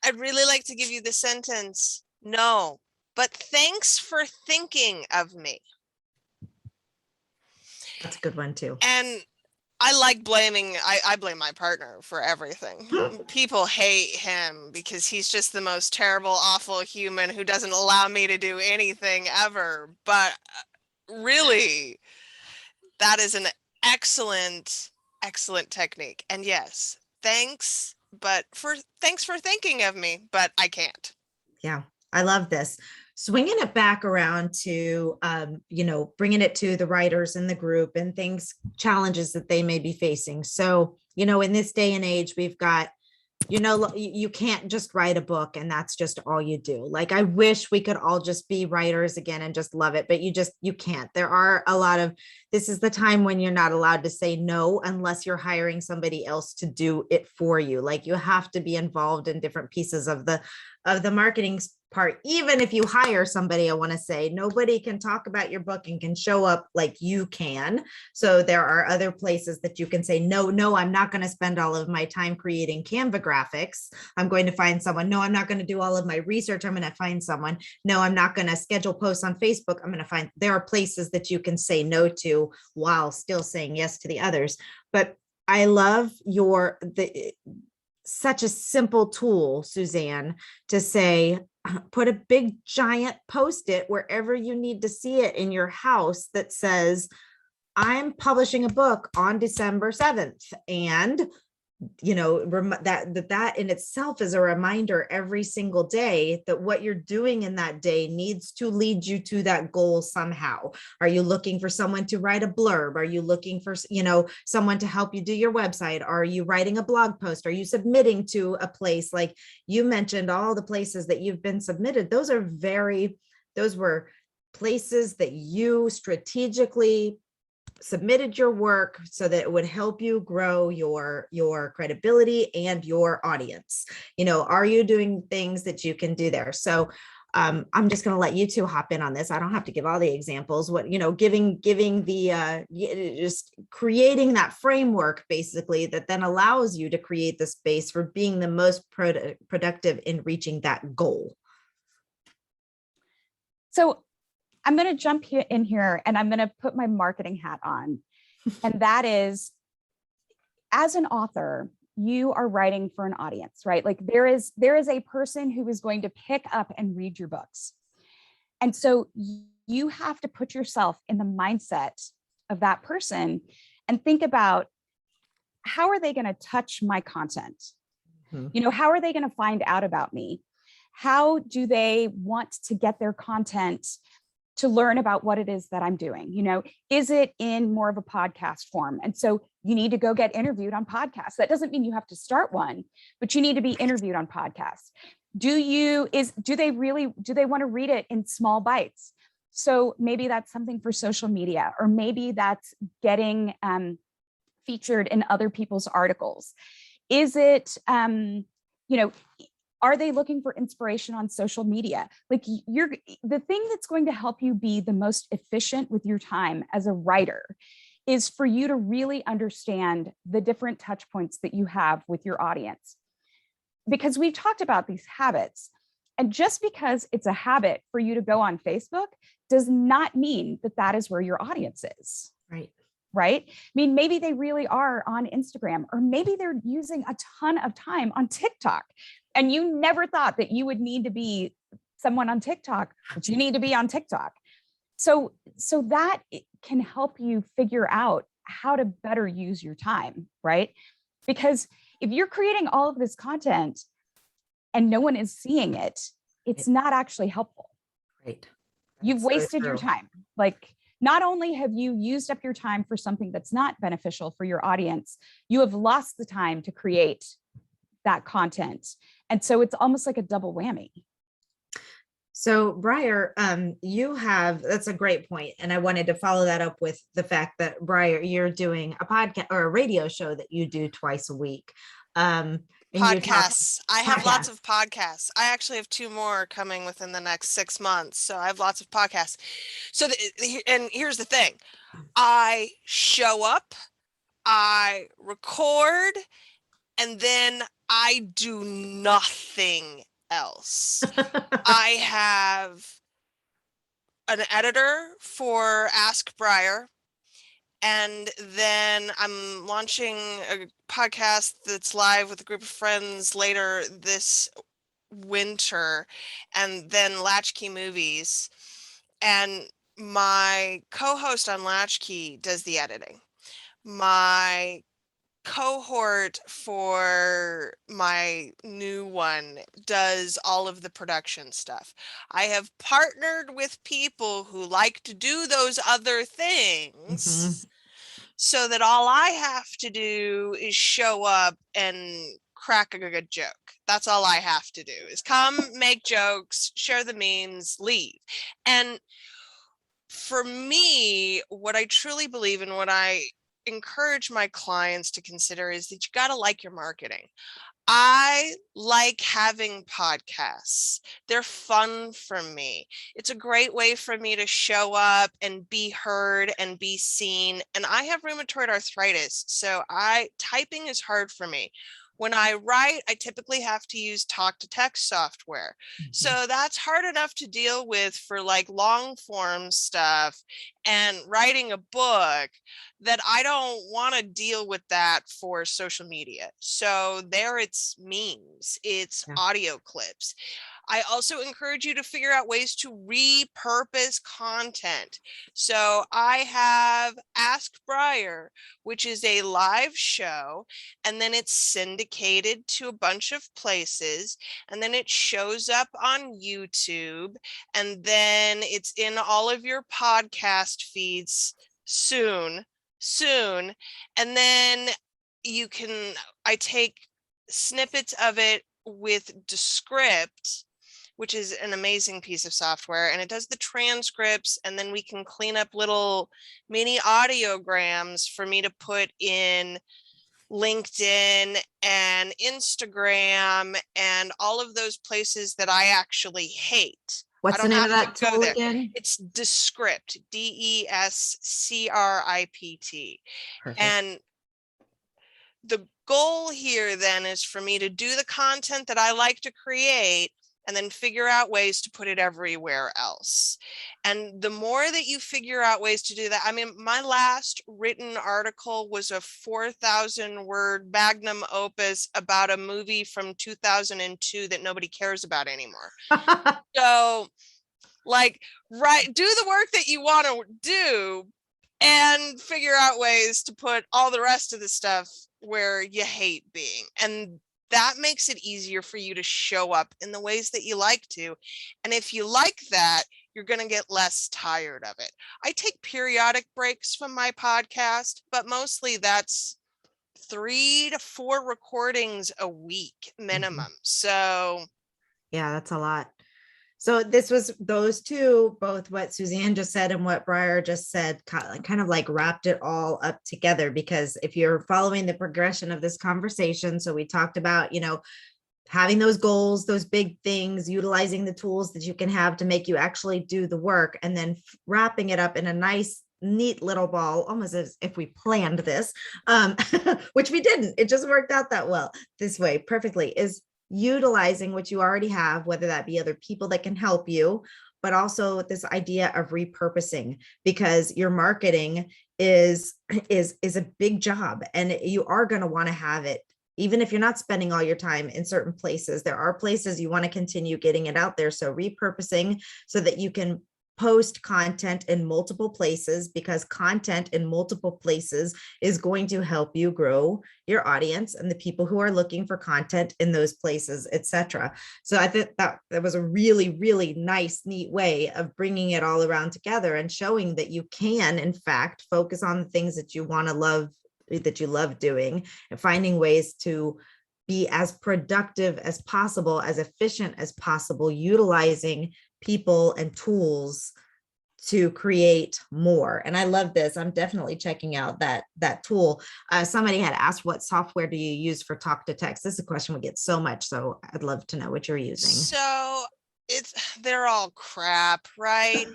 I'd really like to give you the sentence, no, but thanks for thinking of me. That's a good one too. And I like blaming, I blame my partner for everything. People hate him because he's just the most terrible, awful human who doesn't allow me to do anything ever. But really, that is an excellent, excellent technique. And yes, thanks for thinking of me, but I can't. Yeah, I love this. Swinging it back around to, bringing it to the writers in the group and challenges that they may be facing. So, in this day and age, we've got, you can't just write a book and that's just all you do. Like, I wish we could all just be writers again and just love it, but you can't. There are this is the time when you're not allowed to say no unless you're hiring somebody else to do it for you. Like, you have to be involved in different pieces of the marketing part. Even if you hire somebody, I want to say nobody can talk about your book and can show up like you can. So there are other places that you can say, no, I'm not going to spend all of my time creating Canva graphics. I'm going to find someone. No, I'm not going to do all of my research. I'm going to find someone. No, I'm not going to schedule posts on Facebook. I'm going to find, there are places that you can say no to while still saying yes to the others. But I love such a simple tool, Suzanne, to say, put a big giant Post-it wherever you need to see it in your house that says, I'm publishing a book on December 7th. And, that in itself is a reminder every single day that what you're doing in that day needs to lead you to that goal somehow. Are you looking for someone to write a blurb? Are you looking for, someone to help you do your website? Are you writing a blog post? Are you submitting to a place? Like you mentioned, all the places that you've been submitted. Those were places that you strategically submitted your work so that it would help you grow your credibility and your audience. Are you doing things that you can do there? So I'm just going to let you two hop in on this. I don't have to give all the examples. Giving the just creating that framework basically that then allows you to create the space for being the most productive in reaching that goal. So I'm going to jump in here and I'm going to put my marketing hat on. And that is, as an author, you are writing for an audience, right? Like there is a person who is going to pick up and read your books. And so you have to put yourself in the mindset of that person and think about, how are they going to touch my content? Mm-hmm. How are they going to find out about me? How do they want to get their content to learn about what it is that I'm doing? Is it in more of a podcast form? And so you need to go get interviewed on podcasts. That doesn't mean you have to start one, but you need to be interviewed on podcasts. Do they want to read it in small bites? So maybe that's something for social media, or maybe that's getting featured in other people's articles. Is it, are they looking for inspiration on social media? Like the thing that's going to help you be the most efficient with your time as a writer is for you to really understand the different touch points that you have with your audience. Because we've talked about these habits, and just because it's a habit for you to go on Facebook does not mean that that is where your audience is. Right? I mean, maybe they really are on Instagram, or maybe they're using a ton of time on TikTok. And you never thought that you would need to be someone on TikTok, but you need to be on TikTok. So that can help you figure out how to better use your time, right? Because if you're creating all of this content and no one is seeing it, it's not actually helpful. Right. You've wasted your time. Like, not only have you used up your time for something that's not beneficial for your audience, you have lost the time to create that content. And so it's almost like a double whammy. So Briar, that's a great point. And I wanted to follow that up with the fact that Briar, you're doing a podcast or a radio show that you do twice a week. And you talk Podcasts. I have lots podcasts. of podcasts. I actually have 2 more coming within the next 6 months. So I have lots of podcasts. So, and here's the thing. I show up, I record, and then I do nothing else. I have an editor for Ask Briar. And then I'm launching a podcast that's live with a group of friends later this winter, and then Latchkey Movies. And my co-host on Latchkey does the editing. My cohort for my new one does all of the production stuff. I have partnered with people who like to do those other things so that all I have to do is show up and crack a good joke. That's all I have to do is come, make jokes, share the memes, leave. And for me, what I truly believe and what I encourage my clients to consider is that you got to like your marketing. I like having podcasts. They're fun for me. It's a great way for me to show up and be heard and be seen. And I have rheumatoid arthritis, so typing is hard for me. When I write, I typically have to use talk to text software. So that's hard enough to deal with for like long form stuff and writing a book, that I don't want to deal with that for social media. So there it's memes, it's audio clips. I also encourage you to figure out ways to repurpose content. So I have Ask Briar, which is a live show, and then it's syndicated to a bunch of places, and then it shows up on YouTube, and then it's in all of your podcast feeds soon. And then I take snippets of it with Descript, which is an amazing piece of software, and it does the transcripts, and then we can clean up little mini audiograms for me to put in LinkedIn and Instagram and all of those places that I actually hate. What's the name of that tool again? It's Descript, Descript. Perfect. And the goal here then is for me to do the content that I like to create and then figure out ways to put it everywhere else. And the more that you figure out ways to do that, I mean, my last written article was a 4,000 word magnum opus about a movie from 2002 that nobody cares about anymore. So like, do the work that you want to do and figure out ways to put all the rest of the stuff where you hate being. And that makes it easier for you to show up in the ways that you like to. And if you like that, you're going to get less tired of it. I take periodic breaks from my podcast, but mostly that's 3 to 4 recordings a week minimum. So yeah, that's a lot. So this was those two, both what Suzanne just said and what Briar just said, kind of like wrapped it all up together. Because if you're following the progression of this conversation, so we talked about, having those goals, those big things, utilizing the tools that you can have to make you actually do the work, and then wrapping it up in a nice, neat little ball, almost as if we planned this, which we didn't. It just worked out that well this way perfectly, is utilizing what you already have, whether that be other people that can help you, but also this idea of repurposing, because your marketing is a big job, and you are going to want to have it, even if you're not spending all your time in certain places. There are places you want to continue getting it out there. So repurposing so that you can post content in multiple places, because content in multiple places is going to help you grow your audience and the people who are looking for content in those places, etc. So I think that was a really, really nice, neat way of bringing it all around together and showing that you can, in fact, focus on the things that you want to love, that you love doing, and finding ways to be as productive as possible, as efficient as possible, utilizing people and tools to create more. And I love this. I'm definitely checking out that tool. Somebody had asked, what software do you use for talk to text? This is a question we get so much, so I'd love to know what you're using. So they're all crap, right?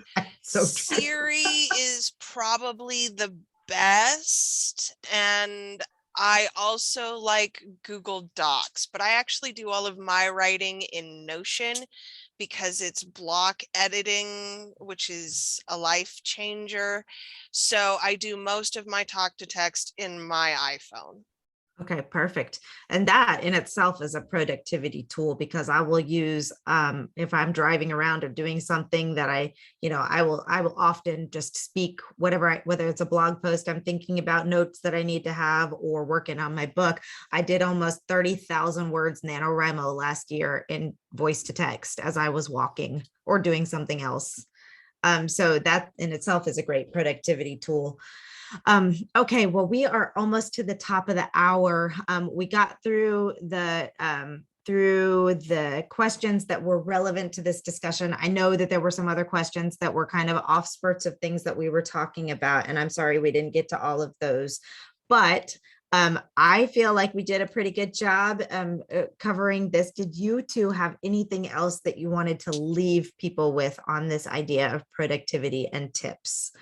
So Siri is probably the best, and I also like Google Docs, but I actually do all of my writing in Notion because it's block editing, which is a life changer. So I do most of my talk to text in my iPhone. Okay, perfect. And that in itself is a productivity tool, because I will use, if I'm driving around or doing something that I will often just speak whatever, whether it's a blog post I'm thinking about, notes that I need to have, or working on my book. I did almost 30,000 words NaNoWriMo last year in voice to text as I was walking or doing something else. So that in itself is a great productivity tool. Okay, well, we are almost to the top of the hour. We got through the questions that were relevant to this discussion. I know that there were some other questions that were kind of off spurts of things that we were talking about, and I'm sorry we didn't get to all of those, but I feel like we did a pretty good job covering this. Did you two have anything else that you wanted to leave people with on this idea of productivity and tips?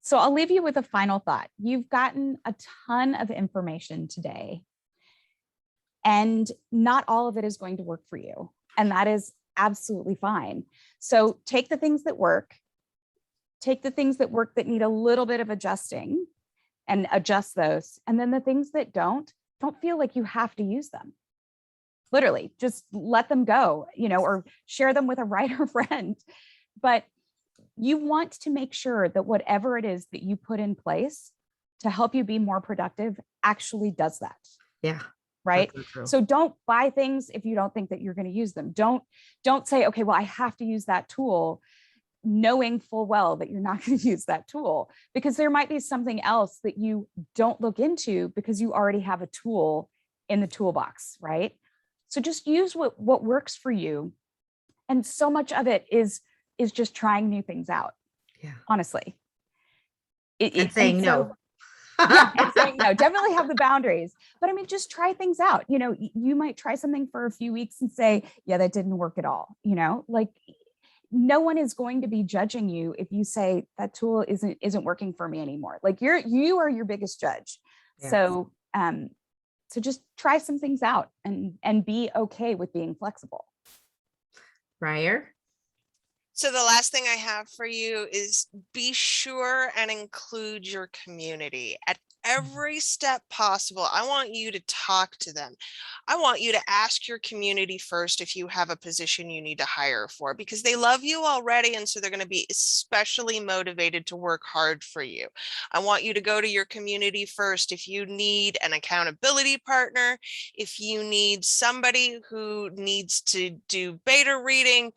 So I'll leave you with a final thought. You've gotten a ton of information today, and not all of it is going to work for you. And that is absolutely fine. So take the things that work, take the things that work that need a little bit of adjusting and adjust those. And then the things that don't feel like you have to use them. Literally, just let them go, or share them with a writer friend. But you want to make sure that whatever it is that you put in place to help you be more productive actually does that. Yeah. Right. So don't buy things if you don't think that you're going to use them. Don't say, okay, well, I have to use that tool, knowing full well that you're not going to use that tool, because there might be something else that you don't look into because you already have a tool in the toolbox. Right. So just use what works for you. And so much of it is just trying new things out. Yeah. Honestly. And saying no. Yeah, and saying no. Definitely have the boundaries. But I mean, just try things out. You might try something for a few weeks and say, yeah, that didn't work at all. Like no one is going to be judging you if you say that tool isn't working for me anymore. Like you are your biggest judge. Yeah. So just try some things out and be okay with being flexible. Briar? So the last thing I have for you is be sure and include your community at every step possible. I want you to talk to them. I want you to ask your community first if you have a position you need to hire for, because they love you already. And so they're going to be especially motivated to work hard for you. I want you to go to your community first if you need an accountability partner, if you need somebody who needs to do beta reading.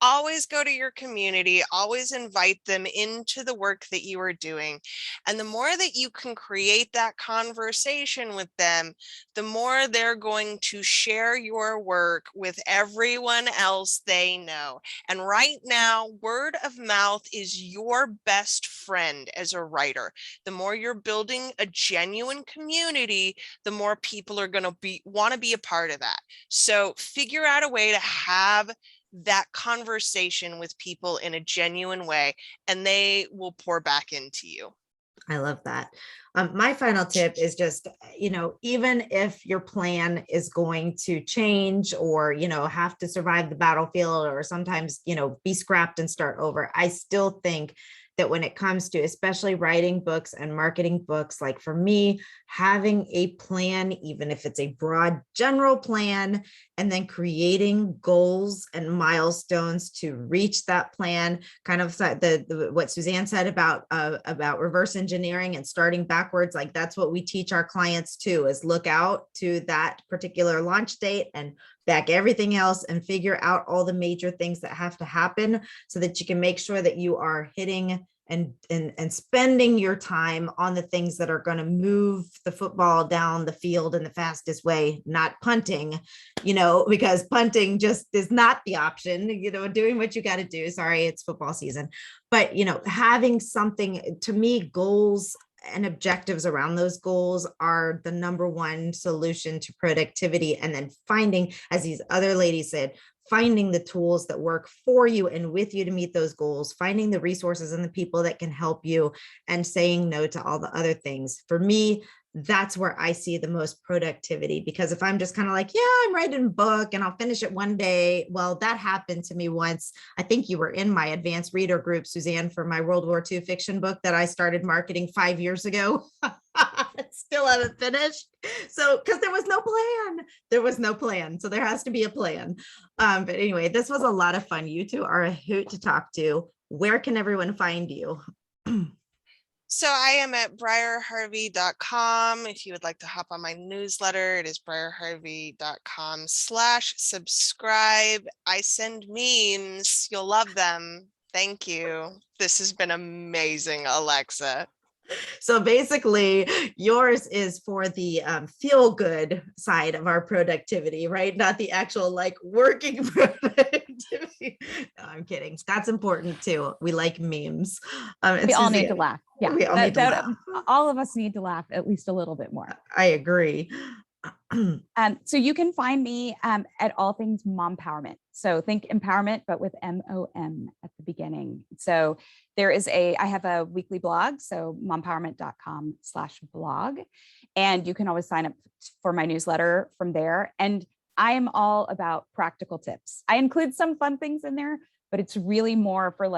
Always go to your community, always invite them into the work that you are doing. And the more that you can create that conversation with them, the more they're going to share your work with everyone else they know. And right now, word of mouth is your best friend as a writer. The more you're building a genuine community, the more people are going to want to be a part of that. So figure out a way to have that conversation with people in a genuine way, and they will pour back into you. I love that. My final tip is just, even if your plan is going to change or, have to survive the battlefield or sometimes, be scrapped and start over, I still think that when it comes to especially writing books and marketing books, like for me, having a plan, even if it's a broad general plan, and then creating goals and milestones to reach that plan, kind of what Suzanne said about reverse engineering and starting backwards, like that's what we teach our clients too, is look out to that particular launch date and back everything else and figure out all the major things that have to happen so that you can make sure that you are hitting and spending your time on the things that are going to move the football down the field in the fastest way, not punting, because punting just is not the option, doing what you got to do. Sorry, it's football season. But, having something, to me, goals and objectives around those goals are the number one solution to productivity. And then finding, as these other ladies said, finding the tools that work for you and with you to meet those goals, finding the resources and the people that can help you, and saying no to all the other things. For me, that's where I see the most productivity, because if I'm just kind of like, yeah, I'm writing a book and I'll finish it one day. Well, that happened to me once. I think you were in my advanced reader group, Suzanne, for my World War II fiction book that I started marketing 5 years ago. Still haven't finished. So, because there was no plan. So there has to be a plan. But anyway, this was a lot of fun. You two are a hoot to talk to. Where can everyone find you? So I am at briarharvey.com. If you would like to hop on my newsletter, it is briarharvey.com/subscribe. I send memes. You'll love them. Thank you. This has been amazing, Alexa. So basically, yours is for the feel good side of our productivity, right? Not the actual working productivity. No, I'm kidding. That's important too. We like memes. We all need to laugh. Yeah, we all need to laugh. All of us need to laugh at least a little bit more. I agree. So you can find me at All Things Mompowerment. So think empowerment, but with MOM at the beginning. So I have a weekly blog, so mompowerment.com/blog. And you can always sign up for my newsletter from there. And I am all about practical tips. I include some fun things in there, but it's really more for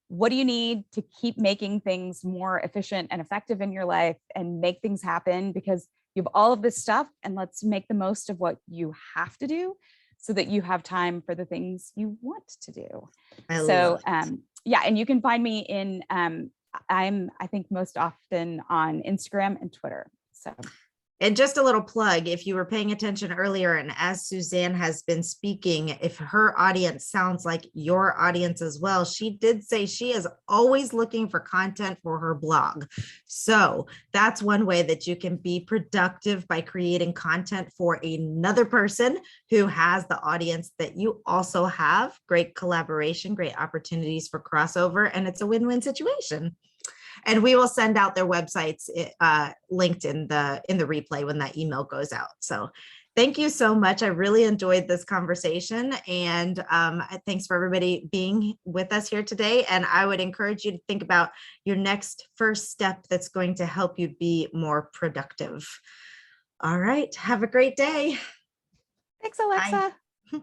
what do you need to keep making things more efficient and effective in your life and make things happen, because you have all of this stuff, and let's make the most of what you have to do so that you have time for the things you want to do. Yeah, and you can find me in, I think most often on Instagram and Twitter. So. And just a little plug, if you were paying attention earlier, and as Suzanne has been speaking, if her audience sounds like your audience as well, she did say she is always looking for content for her blog. So that's one way that you can be productive, by creating content for another person who has the audience that you also have. Great collaboration, great opportunities for crossover, and it's a win-win situation. And we will send out their websites linked in the replay when that email goes out. So thank you so much. I really enjoyed this conversation, and thanks for everybody being with us here today. And I would encourage you to think about your next first step that's going to help you be more productive. All right. Have a great day. Thanks, Alexa. Bye.